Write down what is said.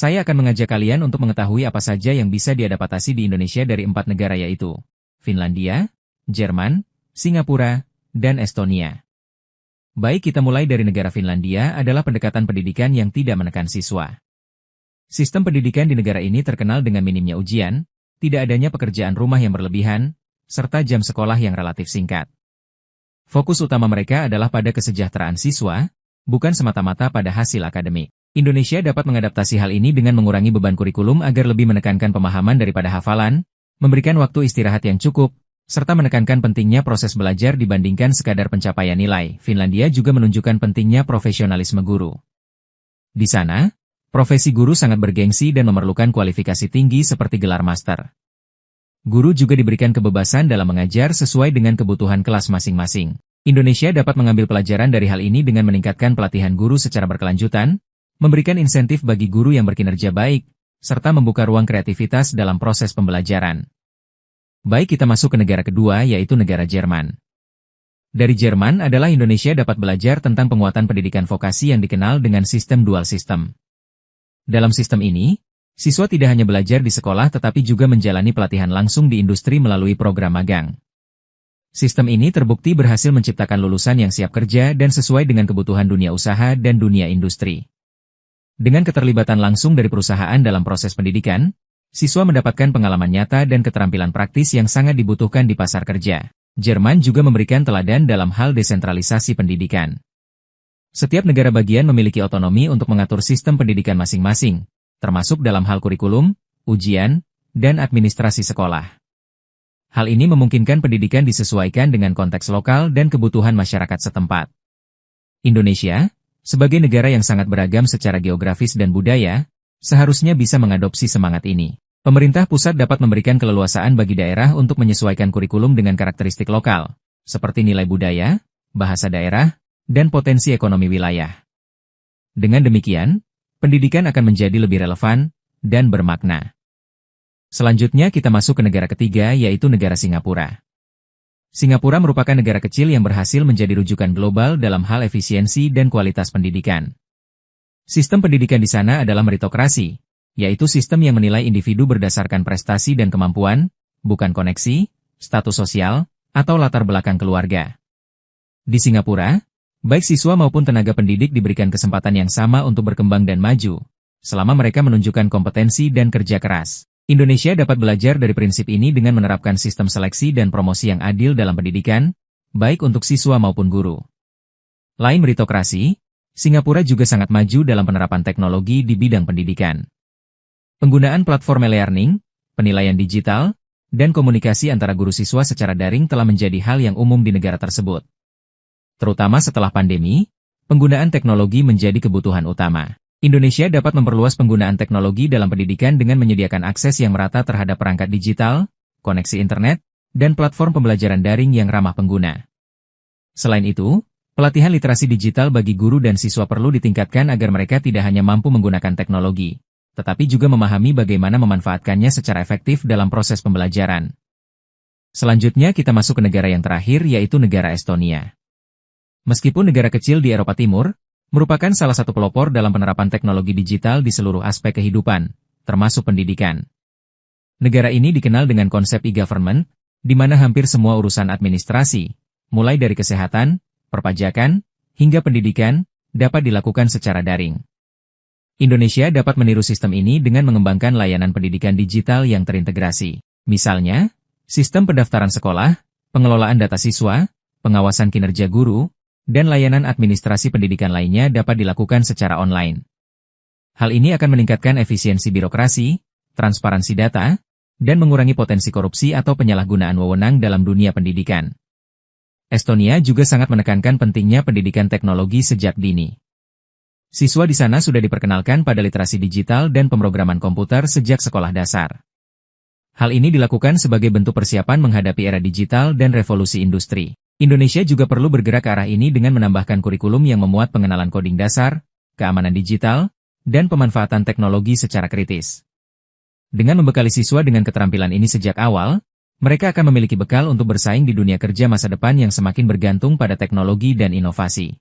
Saya akan mengajak kalian untuk mengetahui apa saja yang bisa diadaptasi di Indonesia dari 4 negara yaitu Finlandia, Jerman, Singapura, dan Estonia. Baik, kita mulai dari negara Finlandia adalah pendekatan pendidikan yang tidak menekan siswa. Sistem pendidikan di negara ini terkenal dengan minimnya ujian, tidak adanya pekerjaan rumah yang berlebihan, serta jam sekolah yang relatif singkat. Fokus utama mereka adalah pada kesejahteraan siswa, bukan semata-mata pada hasil akademik. Indonesia dapat mengadaptasi hal ini dengan mengurangi beban kurikulum agar lebih menekankan pemahaman daripada hafalan, memberikan waktu istirahat yang cukup, serta menekankan pentingnya proses belajar dibandingkan sekadar pencapaian nilai. Finlandia juga menunjukkan pentingnya profesionalisme guru. Di sana, profesi guru sangat bergengsi dan memerlukan kualifikasi tinggi seperti gelar master. Guru juga diberikan kebebasan dalam mengajar sesuai dengan kebutuhan kelas masing-masing. Indonesia dapat mengambil pelajaran dari hal ini dengan meningkatkan pelatihan guru secara berkelanjutan, memberikan insentif bagi guru yang berkinerja baik, serta membuka ruang kreativitas dalam proses pembelajaran. Baik, kita masuk ke negara kedua yaitu negara Jerman. Dari Jerman adalah Indonesia dapat belajar tentang penguatan pendidikan vokasi yang dikenal dengan sistem dual system. Dalam sistem ini, siswa tidak hanya belajar di sekolah tetapi juga menjalani pelatihan langsung di industri melalui program magang. Sistem ini terbukti berhasil menciptakan lulusan yang siap kerja dan sesuai dengan kebutuhan dunia usaha dan dunia industri. Dengan keterlibatan langsung dari perusahaan dalam proses pendidikan, siswa mendapatkan pengalaman nyata dan keterampilan praktis yang sangat dibutuhkan di pasar kerja. Jerman juga memberikan teladan dalam hal desentralisasi pendidikan. Setiap negara bagian memiliki otonomi untuk mengatur sistem pendidikan masing-masing, termasuk dalam hal kurikulum, ujian, dan administrasi sekolah. Hal ini memungkinkan pendidikan disesuaikan dengan konteks lokal dan kebutuhan masyarakat setempat. Indonesia, sebagai negara yang sangat beragam secara geografis dan budaya, seharusnya bisa mengadopsi semangat ini. Pemerintah pusat dapat memberikan keleluasaan bagi daerah untuk menyesuaikan kurikulum dengan karakteristik lokal, seperti nilai budaya, bahasa daerah, dan potensi ekonomi wilayah. Dengan demikian, pendidikan akan menjadi lebih relevan dan bermakna. Selanjutnya kita masuk ke negara ketiga yaitu negara Singapura. Singapura merupakan negara kecil yang berhasil menjadi rujukan global dalam hal efisiensi dan kualitas pendidikan. Sistem pendidikan di sana adalah meritokrasi, yaitu sistem yang menilai individu berdasarkan prestasi dan kemampuan, bukan koneksi, status sosial, atau latar belakang keluarga. Di Singapura, baik siswa maupun tenaga pendidik diberikan kesempatan yang sama untuk berkembang dan maju, selama mereka menunjukkan kompetensi dan kerja keras. Indonesia dapat belajar dari prinsip ini dengan menerapkan sistem seleksi dan promosi yang adil dalam pendidikan, baik untuk siswa maupun guru. Lain meritokrasi, Singapura juga sangat maju dalam penerapan teknologi di bidang pendidikan. Penggunaan platform e-learning, penilaian digital, dan komunikasi antara guru siswa secara daring telah menjadi hal yang umum di negara tersebut. Terutama setelah pandemi, penggunaan teknologi menjadi kebutuhan utama. Indonesia dapat memperluas penggunaan teknologi dalam pendidikan dengan menyediakan akses yang merata terhadap perangkat digital, koneksi internet, dan platform pembelajaran daring yang ramah pengguna. Selain itu, pelatihan literasi digital bagi guru dan siswa perlu ditingkatkan agar mereka tidak hanya mampu menggunakan teknologi, tetapi juga memahami bagaimana memanfaatkannya secara efektif dalam proses pembelajaran. Selanjutnya kita masuk ke negara yang terakhir yaitu negara Estonia. Meskipun negara kecil di Eropa Timur, merupakan salah satu pelopor dalam penerapan teknologi digital di seluruh aspek kehidupan, termasuk pendidikan. Negara ini dikenal dengan konsep e-government, di mana hampir semua urusan administrasi, mulai dari kesehatan, perpajakan, hingga pendidikan, dapat dilakukan secara daring. Indonesia dapat meniru sistem ini dengan mengembangkan layanan pendidikan digital yang terintegrasi. Misalnya, sistem pendaftaran sekolah, pengelolaan data siswa, pengawasan kinerja guru, dan layanan administrasi pendidikan lainnya dapat dilakukan secara online. Hal ini akan meningkatkan efisiensi birokrasi, transparansi data, dan mengurangi potensi korupsi atau penyalahgunaan wewenang dalam dunia pendidikan. Estonia juga sangat menekankan pentingnya pendidikan teknologi sejak dini. Siswa di sana sudah diperkenalkan pada literasi digital dan pemrograman komputer sejak sekolah dasar. Hal ini dilakukan sebagai bentuk persiapan menghadapi era digital dan revolusi industri. Indonesia juga perlu bergerak ke arah ini dengan menambahkan kurikulum yang memuat pengenalan coding dasar, keamanan digital, dan pemanfaatan teknologi secara kritis. Dengan membekali siswa dengan keterampilan ini sejak awal, mereka akan memiliki bekal untuk bersaing di dunia kerja masa depan yang semakin bergantung pada teknologi dan inovasi.